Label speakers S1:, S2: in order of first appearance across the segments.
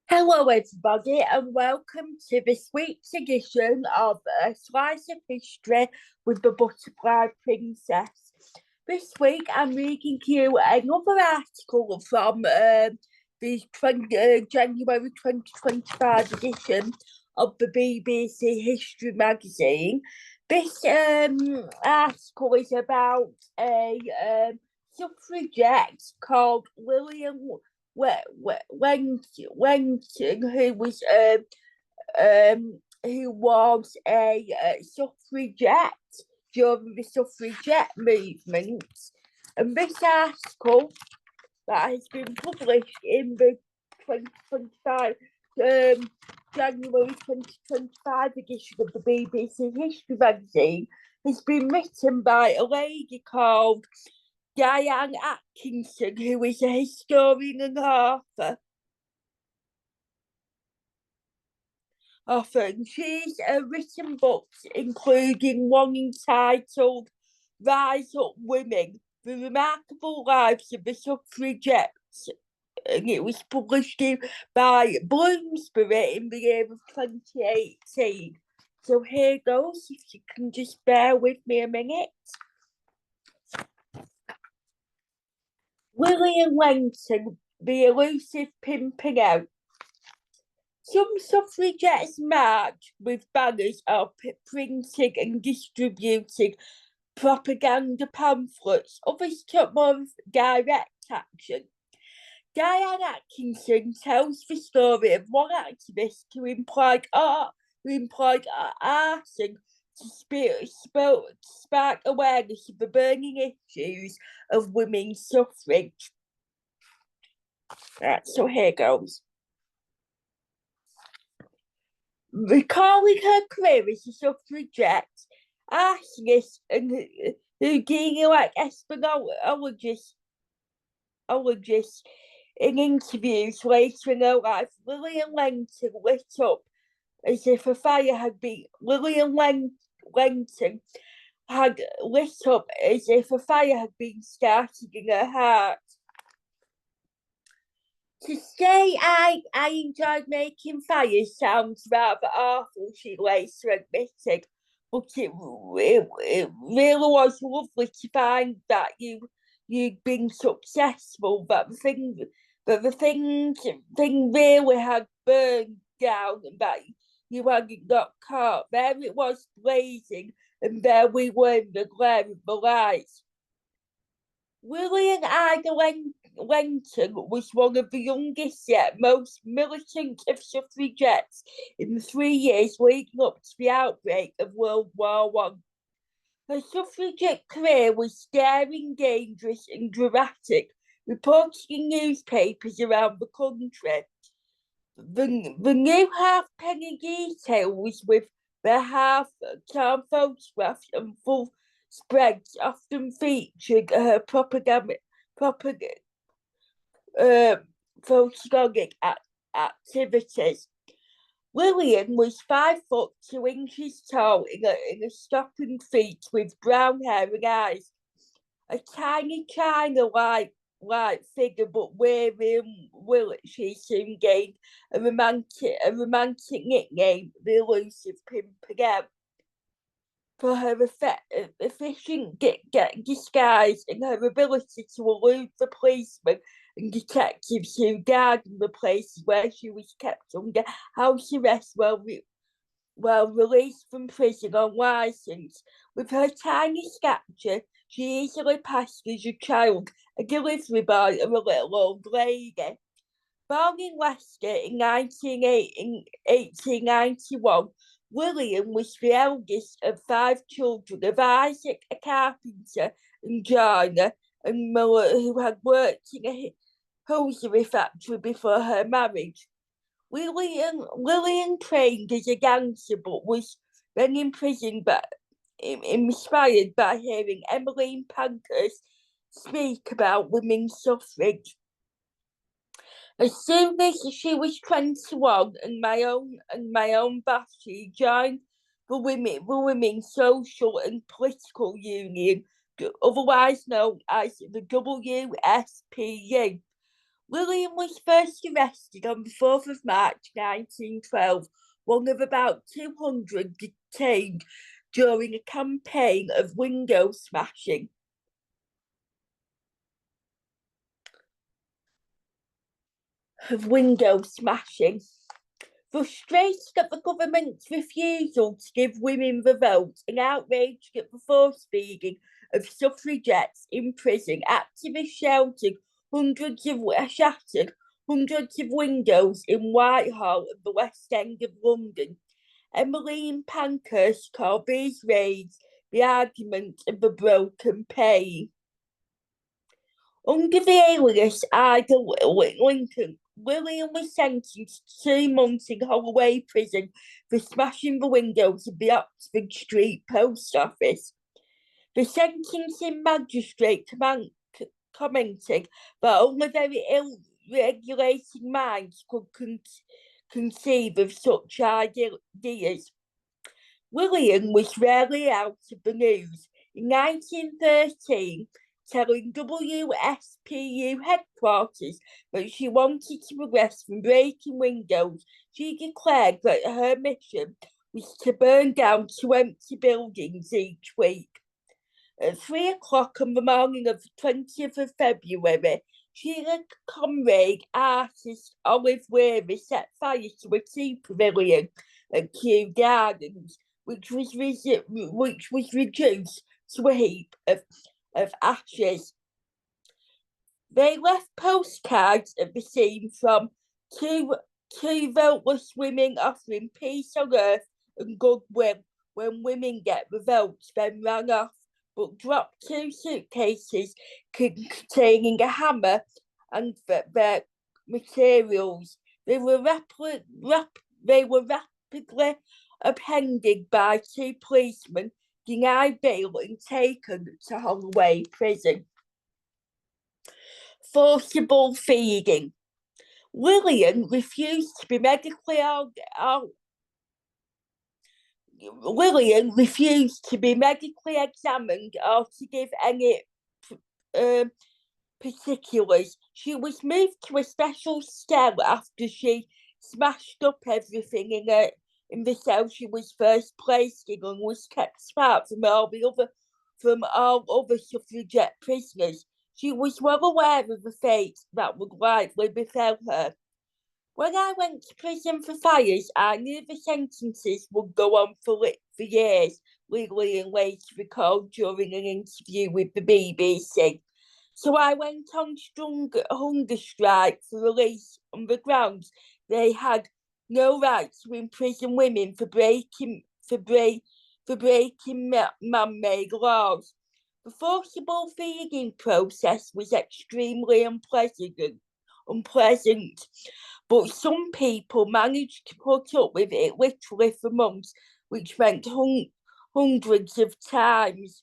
S1: Hello, everybody, and welcome to this week's edition of A Slice of History with the Butterfly Princess. This week, I'm reading to you another article from the January 2025 edition of the BBC History magazine. This article is about a suffragette called Lilien Lenton, who was a suffragette during the suffragette movement, and this article that has been published in the 2025 January 2025 edition of the BBC History magazine has been written by a lady called Diane Atkinson, who is a historian and author. She's written books, including one entitled Rise Up Women, The Remarkable Lives of the Suffragettes, and it was published by Bloomsbury in the year of 2018. So here goes, if you can just bear with me a minute. Lilien Lenton, the elusive Pimpernel. Some suffragettes marched with banners or printed and distributed propaganda pamphlets. Others took more direct action. Diane Atkinson tells the story of one activist who employed arson to spark awareness of the burning issues of women's suffrage. Right, so here goes. Recalling her career as a suffragette, arsonist and Houdini-like espionologist in interviews later in her life, Lilien Lenton lit up as if a fire had been Lenton had lit up as if a fire had been started in her heart. To say I enjoyed making fires sounds rather awful, she later admitted, but it really was lovely to find that you'd been successful, but the thing really had burned down and that you hadn't got caught. There it was blazing, and there we were in the glare of the lights. Lilien Lenton was one of the youngest yet most militant of suffragettes in the 3 years leading up to the outbreak of World War One. Her suffragette career was daring, dangerous, and dramatic, reported in newspapers around the country. The new halfpenny detail was with the half-torn photographs and full spreads often featured her photogenic activities. Lilien was 5'2" tall in a stockinged feet with brown hair and eyes. A tiny china-like figure, but weary and willing, she soon gained a romantic nickname, the elusive Pimpernel, for her efficient disguise and her ability to elude the policemen and detectives who guarded the places where she was kept under house arrest while released from prison on licence. With her tiny stature, she easily passed as a child, a delivery boy, or a little old lady. Born in Leicester in 1891, Lilien was the eldest of 5 children of Isaac, a carpenter, and Joanna, and Miller, who had worked in a hosiery factory before her marriage. Lilien trained as a dancer, but was then imprisoned, inspired by hearing Emmeline Pankhurst speak about women's suffrage. As soon as she was 21 and my own boss, she joined the Women's Social and Political Union, otherwise known as the WSPU. Lillian was first arrested on the 4th of March 1912, one of about 200 detained during a campaign of window smashing. Frustrated at the government's refusal to give women the vote and outraged at the forced feeding of suffragettes in prison, activists shattered hundreds of windows in Whitehall and the West End of London. Emmeline Pankhurst called these raids the argument of a broken pain. Under the alias Ida Lincoln, Lillian was sentenced to 2 months in Holloway Prison for smashing the windows of the Oxford Street Post Office. The sentencing magistrate commented that only very ill-regulated minds could conceive of such ideas. Lillian was rarely out of the news. In 1913, telling WSPU headquarters that she wanted to progress from breaking windows, she declared that her mission was to burn down 2 empty buildings each week. At 3 o'clock on the morning of the 20th of February, Sheila Conrad artist Olive Weary set fire to a tea pavilion at Kew Gardens, which was reduced to a heap of ashes. They left postcards at the scene from two voteless women offering peace on earth and goodwill when women get the votes, then ran off, but dropped 2 suitcases containing a hammer and their materials. They were rapidly apprehended by 2 policemen, denied bail and taken to Holloway Prison. Forcible feeding. Lillian refused to be medically examined or to give any particulars. She was moved to a special cell after she smashed up everything in the cell she was first placed in and was kept apart from all other suffragette prisoners. She was well aware of the fate that would likely befell her. When I went to prison for fires, I knew the sentences would go on for years, Lillian later recalled during an interview with the BBC. So I went on hunger strike for release on the grounds they had no right to imprison women for breaking man-made laws. The forcible feeding process was extremely unpleasant, but some people managed to put up with it literally for months, which meant hundreds of times.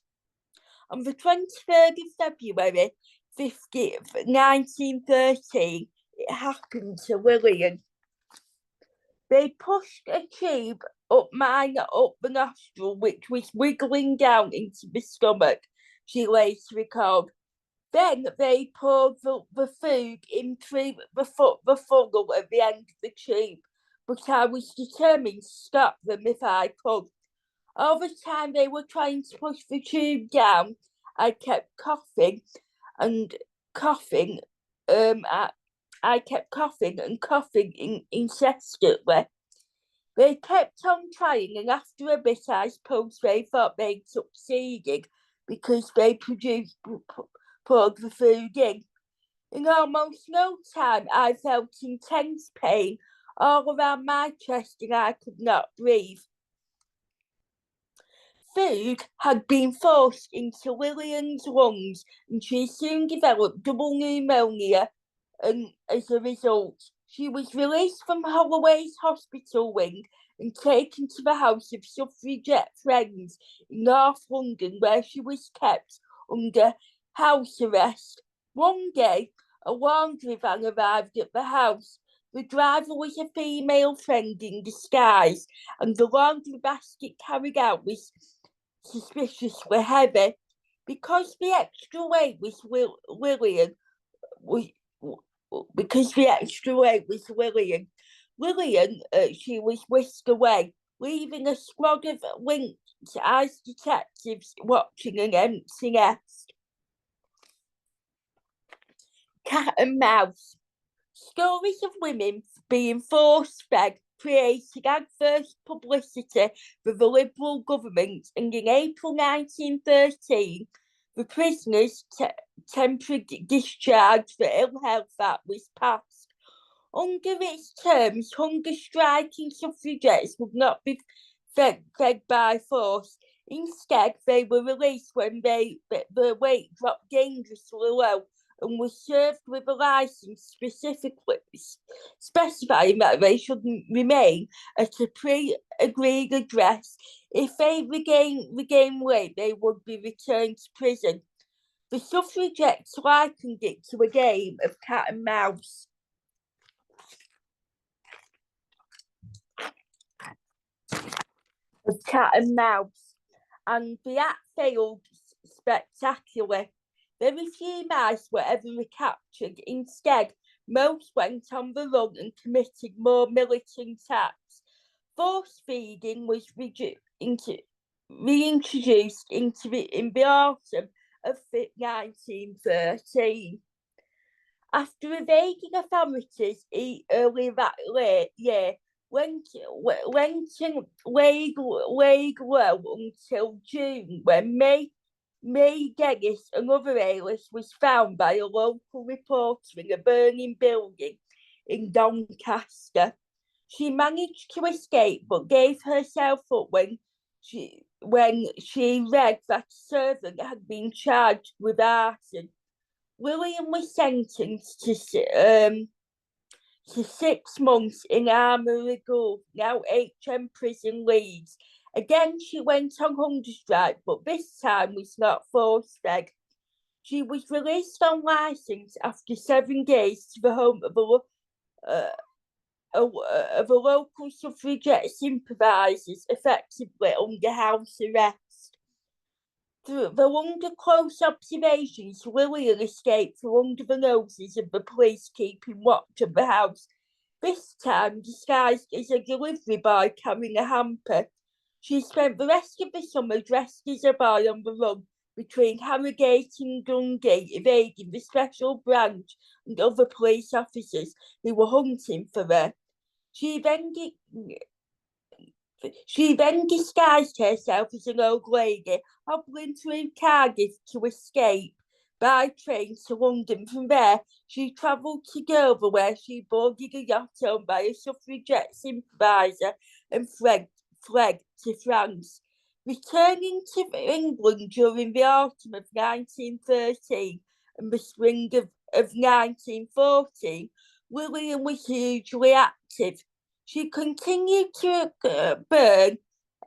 S1: On the 23rd of February 1913, it happened to Lillian. They pushed a tube up the nostril, which was wiggling down into the stomach, she later recalled. Then they poured the food in through the funnel at the end of the tube, but I was determined to stop them if I could. All the time they were trying to push the tube down, I kept coughing and coughing. I kept coughing and coughing incessantly. They kept on trying, and after a bit, I suppose they thought they'd succeeded because they poured the food in. In almost no time, I felt intense pain all around my chest and I could not breathe. Food had been forced into Lillian's lungs and she soon developed double pneumonia, and as a result, she was released from Holloway's hospital wing and taken to the house of suffragette friends in North London, where she was kept under house arrest. One day, a laundry van arrived at the house. The driver was a female friend in disguise, and the laundry basket carried out was suspiciously heavy. Because the extra weight was Lillian because the extra weight was Lilien. Lilien, she was whisked away, leaving a squad of linked ICE detectives watching an empty nest. Cat and mouse. Stories of women being force-fed created adverse publicity for the Liberal government, and in April 1913, the Prisoners' Temporary Discharge for Ill Health Act was passed. Under its terms, hunger-striking suffragettes would not be fed by force. Instead, they were released when their weight dropped dangerously low and were served with a licence specifically specifying that they should remain at a pre-agreed address. If they regain weight, they would be returned to prison. The suffragettes likened it to a game of cat and mouse. And the act failed spectacularly. Very few mice were ever recaptured. Instead, most went on the run and committed more militant acts. Force feeding was reintroduced in the autumn of 1913. After evading authorities early that year, Lenton laid low until June, when May Geddes, another alias, was found by a local reporter in a burning building in Doncaster. She managed to escape but gave herself up when she read that a servant had been charged with arson. Lilian was sentenced to 6 months in Armoury Gulf, now HM Prison Leeds. Again, she went on hunger strike, but this time was not force-fed. She was released on licence after 7 days to the home of a local suffragette sympathisers, effectively under house arrest. Though under close observations, Lilian escaped from under the noses of the police keeping watch of the house, this time disguised as a delivery boy carrying a hamper. She spent the rest of the summer dressed as a boy on the run between Harrogate and Dundee, evading the special branch and other police officers who were hunting for her. She then disguised herself as an old lady, hobbling through Cardiff to escape by train to London. From there, she travelled to Dover, where she boarded a yacht owned by a suffragette sympathiser and fled to France. Returning to England during the autumn of 1913 and the spring of 1914, Lilian was hugely active. She continued to burn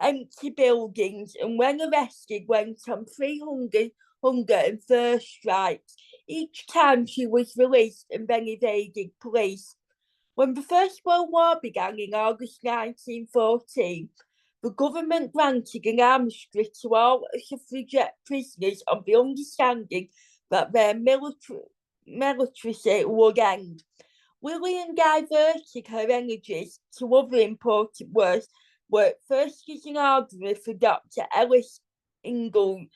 S1: empty buildings, and when arrested, went on 3 hunger and thirst strikes. Each time she was released and then evaded police. When the First World War began in August 1914, the government granted an amnesty to all suffragette prisoners on the understanding that their military would end. Lilian diverted her energies to other important work, first as an ordinary for Dr. Ellis English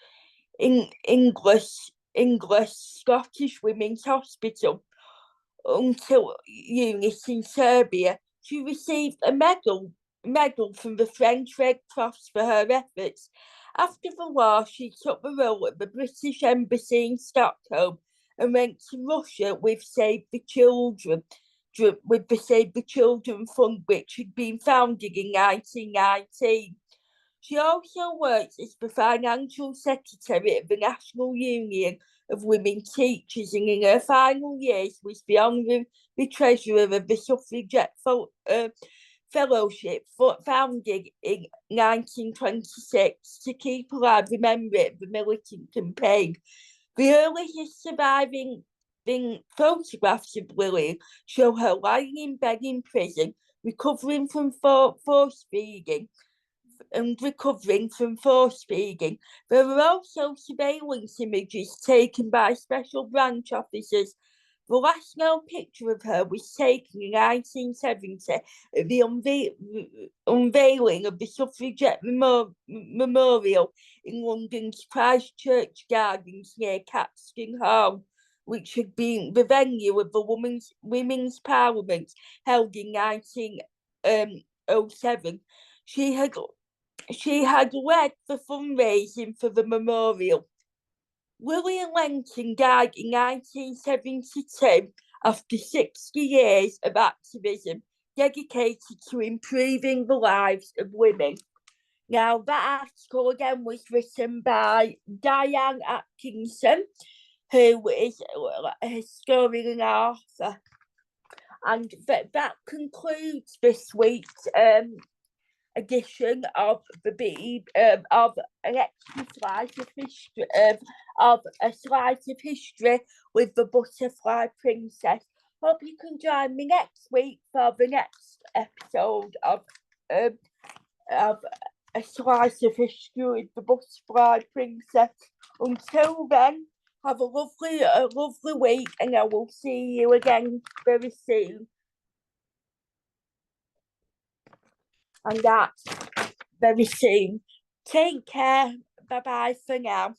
S1: Scottish Women's Hospital until unit in Serbia. She received a medal from the French Red Cross for her efforts. After the war, she took the role at the British Embassy in Stockholm and went to Russia with Save the Children Fund, which had been founded in 1919. She also worked as the financial secretary of the National Union of Women Teachers, and in her final years was the honorary treasurer of the Suffragette Fellowship, founded in 1926 to keep alive the memory of the militant campaign. The earliest surviving photographs of Lilian show her lying in bed in prison, recovering from force feeding. There are also surveillance images taken by special branch officers The last known picture of her was taken in 1970 at the unveiling of the Suffragette Memorial in London's Christchurch Gardens near Caxton Hall, which had been the venue of the Women's Parliament held in 1907. She had led the fundraising for the memorial. Lilien Lenton died in 1972 after 60 years of activism dedicated to improving the lives of women. Now, that article again was written by Diane Atkinson, who is a historian and author. And that concludes this week's edition of of an extra slice of history with the Butterfly Princess. Hope you can join me next week for the next episode of a slice of history with the Butterfly Princess. Until then, have a lovely week, and I will see you again very soon. And that's very soon. Take care. Bye bye for now.